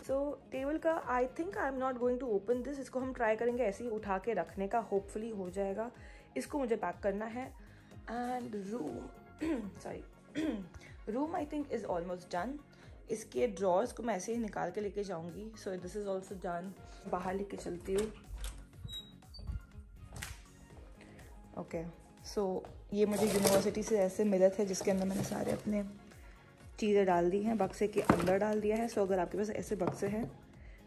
सो table का I think I am not going to open this, इसको हम try करेंगे ऐसे ही उठा के रखने का, होपफुली हो जाएगा। इसको मुझे पैक करना है। And room sorry room I think is almost done. इसके ड्रॉर्स को मैं ऐसे ही निकाल के लेके जाऊंगी। So this is also done. बाहर लेके चलती हूँ। ओके सो ये मुझे यूनिवर्सिटी से ऐसे मिले थे, जिसके अंदर मैंने सारे अपने चीज़ें डाल दी हैं, बक्से के अंदर डाल दिया है। सो अगर आपके पास ऐसे बक्से हैं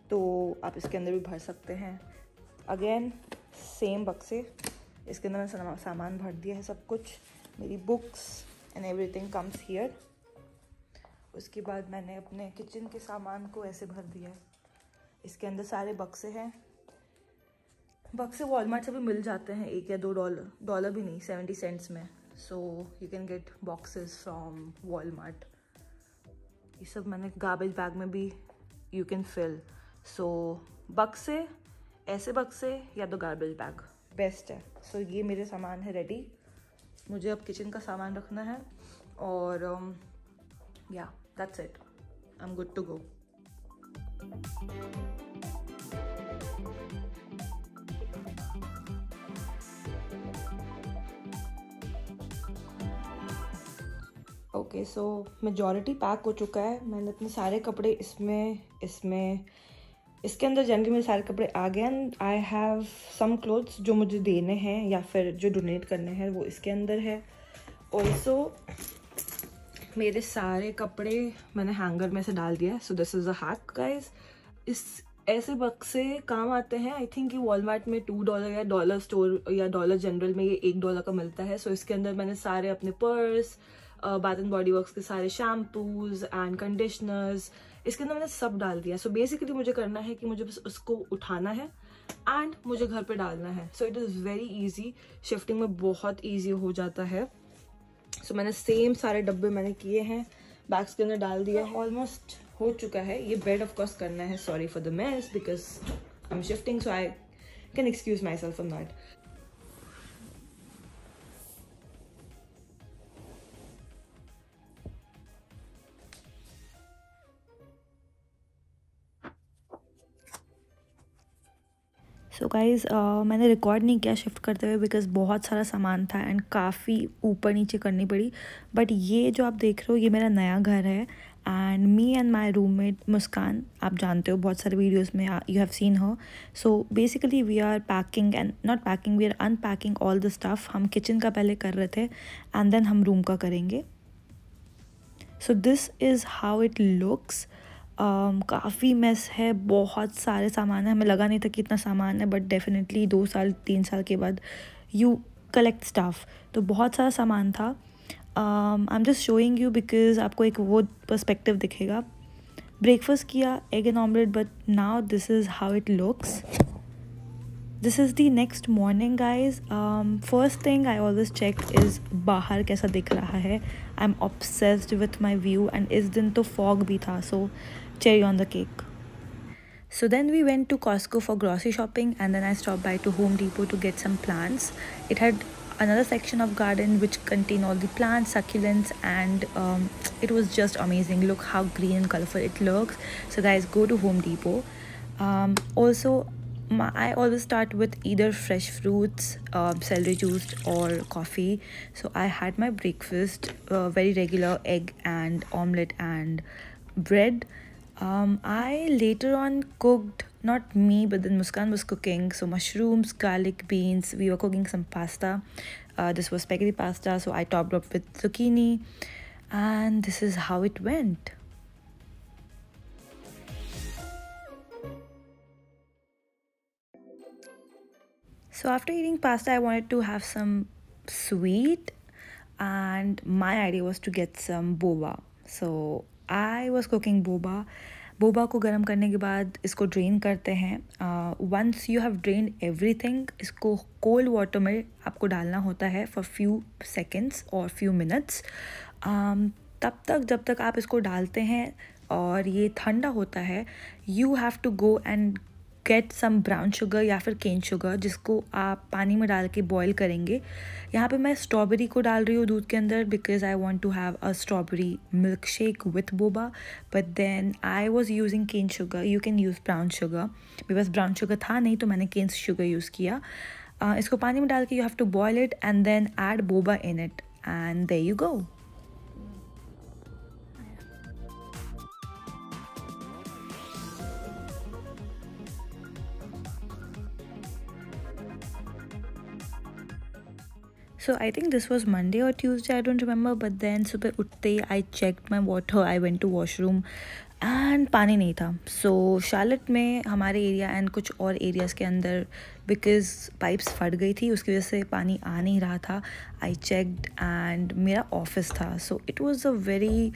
तो आप इसके अंदर भी भर सकते हैं। अगेन सेम बक्से, इसके अंदर मैंने सामान भर दिया है सब कुछ। मेरी books and everything comes here. उसके बाद मैंने अपने किचन के सामान को ऐसे भर दिया है। इसके अंदर सारे बक्से हैं। बक्से वॉलमार्ट से भी मिल जाते हैं, $1 या $2 भी नहीं, 70 सेंट्स में। So you can get boxes from Walmart. ये सब मैंने गार्बेज बैग में भी यू कैन फिल। सो बक्से, ऐसे बक्से या तो गार्बेज बैग बेस्ट है। सो ये मेरे सामान है रेडी। मुझे अब किचन का सामान रखना है और या that's it, I am good to go. Okay so majority pack हो चुका है। मैंने अपने सारे कपड़े इसके अंदर जनरली मेरे सारे कपड़े आ गए। And I have some clothes जो मुझे देने हैं या फिर जो डोनेट करने हैं, वो इसके अंदर है। ऑल्सो मेरे सारे कपड़े मैंने हैंगर में से डाल दिया है। So this is a hack guys. इस ऐसे बक्से काम आते हैं। आई थिंक ये वॉलमार्ट में $2 या डॉलर स्टोर या डॉलर जनरल में ये $1 का मिलता है। सो इसके अंदर मैंने सारे अपने purse, bath and body works के सारे शैम्पूज एंड कंडीशनर्स इसके अंदर मैंने सब डाल दिया। सो बेसिकली मुझे करना है कि मुझे बस उसको उठाना है एंड मुझे घर पे डालना है। So it is very easy, shifting में बहुत इजी हो जाता है। सो मैंने सेम सारे डब्बे मैंने किए हैं, बैग्स के अंदर डाल दिया है। ऑलमोस्ट हो चुका है। ये बेड ऑफ कोर्स करना है। Sorry for the mess because I am shifting, so I can excuse my self from that. So guys मैंने रिकॉर्ड नहीं किया शिफ्ट करते हुए बिकॉज बहुत सारा सामान था एंड काफ़ी ऊपर नीचे करनी पड़ी। बट ये जो आप देख रहे हो ये मेरा नया घर है and me and my roommate Muskan, आप जानते हो बहुत सारे वीडियोस में you have seen her. So basically we are packing and not packing, we are unpacking all the stuff. हम किचन का पहले कर रहे थे एंड देन हम रूम का करेंगे। So this is how it looks. काफ़ी मेस है, बहुत सारे सामान है। हमें लगा नहीं था कि इतना सामान है, बट डेफिनेटली 2-3 साल के बाद यू कलेक्ट स्टाफ। तो बहुत सारा सामान था। I am just showing you because आपको एक वो पर्सपेक्टिव दिखेगा। ब्रेकफास्ट किया, egg and omelette, but now this is how it looks. This is the next morning guys. First thing I always check is बाहर कैसा दिख रहा है। I am obsessed with my view and इस दिन तो फॉग भी था, so cherry on the cake. So then we went to Costco for grocery shopping and then I stopped by to Home Depot to get some plants. It had another section of garden which contained all the plants, succulents, and it was just amazing. Look how green and colorful it looks. So guys, go to Home Depot. Also I always start with either fresh fruits, celery juice or coffee. So I had my breakfast, very regular egg and omelette and bread. I later on cooked, not me, but then Muskan was cooking. So mushrooms, garlic, beans. We were cooking some pasta. This was spaghetti pasta. So I topped up with zucchini. And this is how it went. So after eating pasta, I wanted to have some sweet. And my idea was to get some boba. So I was cooking boba. Boba को गर्म करने के बाद इसको drain करते हैं। Once you have drain everything, इसको cold water में आपको डालना होता है फॉर फ्यू सेकेंड्स और फ्यू मिनट्स। तब तक जब तक आप इसको डालते हैं और ये ठंडा होता है, you have to go and get some brown sugar या फिर केन शुगर, जिसको आप पानी में डाल के बॉईल करेंगे. यहाँ पे मैं स्ट्रॉबेरी को डाल रही हूँ दूध के अंदर because I want to have a strawberry milk shake with boba. But then I was using cane sugar. You can use brown sugar. मेरे पास ब्राउन शुगर था नहीं तो मैंने केन शुगर यूज़ किया. इसको पानी में डाल के you have to boil it and then add boba in it and there you go. So I think this was Monday or Tuesday, I don't remember. But then सुबह उठते ही I checked my water. I went to washroom and पानी नहीं था. So Charlotte में हमारे area and कुछ और areas के अंदर बिकॉज पाइप्स फट गई थी, उसकी वजह से पानी आ नहीं रहा था. I checked and मेरा ऑफिस था. So it was a very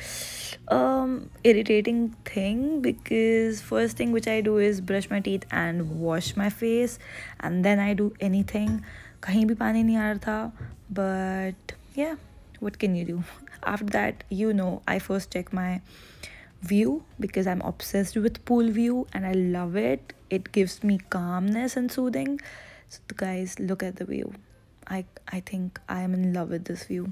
irritating thing because first thing which I do is brush my teeth and wash my face and then I do anything. कहीं भी पानी नहीं आ रहा था. But yeah, what can you do? After that, you know, I first check my view because I'm obsessed with pool view and I love it. It gives me calmness and soothing. So guys, look at the view. I think I am in love with this view.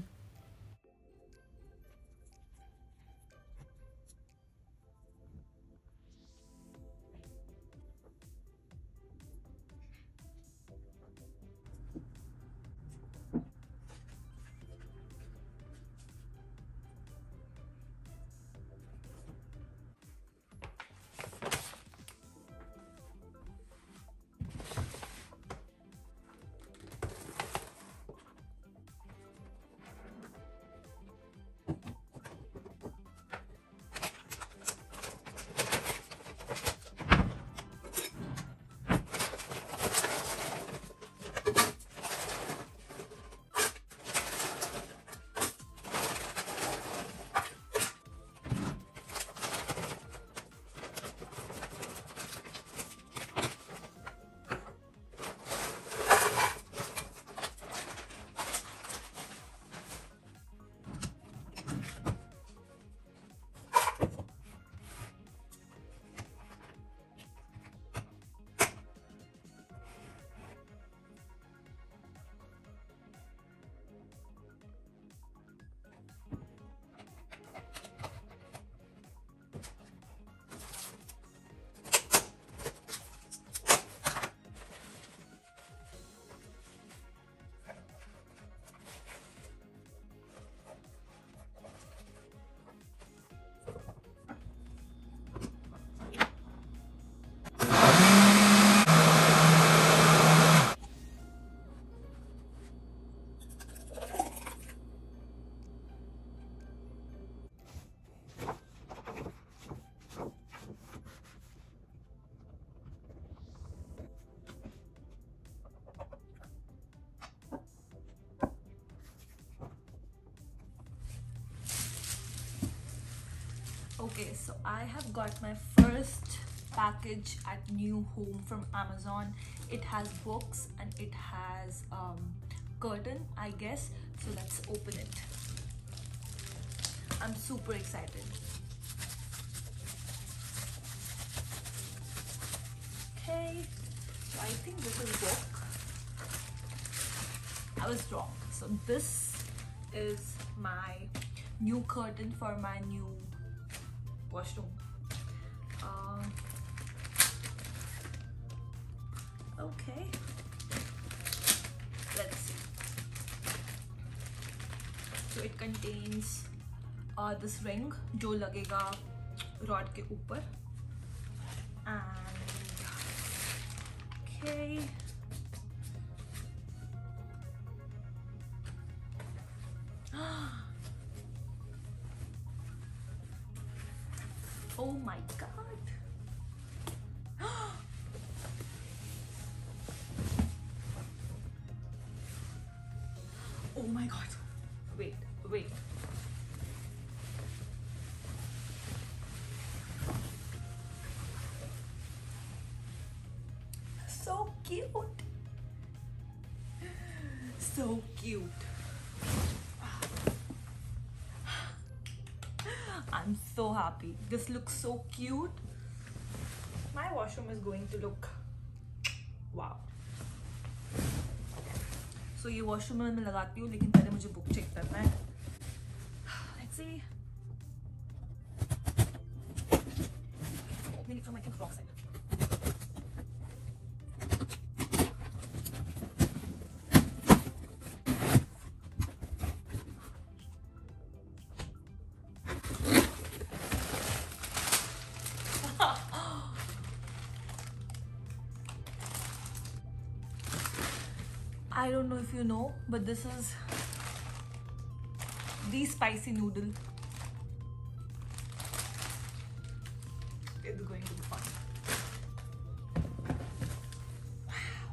Okay, so I have got my first package at new home from Amazon. It has books and it has curtain, I guess. So let's open it. I'm super excited. Okay, so I think this is book. I was wrong. So this is my new curtain for my new washroom. Okay, let's see. So it contains this ring जो लगेगा rod के ऊपर. And okay, oh my god. Oh my god. Wait. So cute. So cute. I'm so happy. This looks so cute. My washroom is going to look wow. So ये washroom में मैं लगाती हूँ, लेकिन पहले मुझे बुक चेक करना है। Let's see. Opening it from I think wrong side. I don't know if you know, but this is the spicy noodle. It's going to be fun. Wow.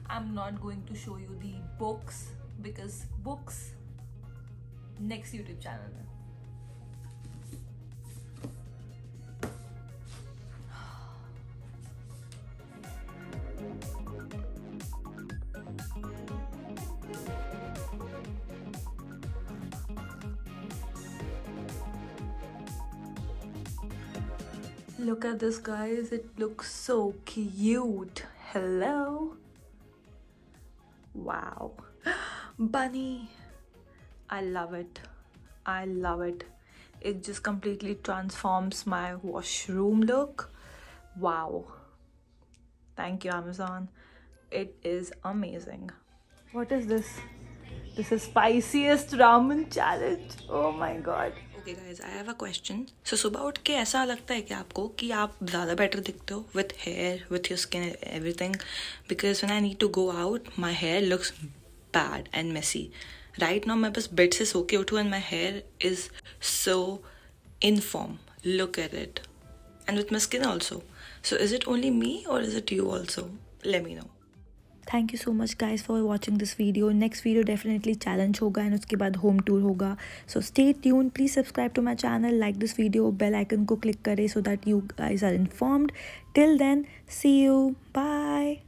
I'm not going to show you the books because books next YouTube channel. Look at this, guys. It looks so cute. Hello. Wow. Bunny. I love it. I love it. It just completely transforms my washroom look. Wow. Thank you, Amazon. It is amazing. What is this? This is spiciest ramen challenge. Oh my god. Okay guys, I have a question. So सुबह उठ के ऐसा लगता है कि आपको कि आप ज़्यादा better दिखते हो with hair, with your skin, everything? Because when I need to go out, my hair looks bad and messy. Right now मैं बस बेड से सो के उठूँ and my hair is so inform. Look at it. And with my skin also. So is it only me or is it you also? Let me know. Thank you so much guys for watching this video. Next video definitely challenge होगा and उसके बाद home tour होगा. So stay tuned. Please subscribe to my channel, like this video, bell icon को click करें so that you guys are informed. Till then, see you. Bye.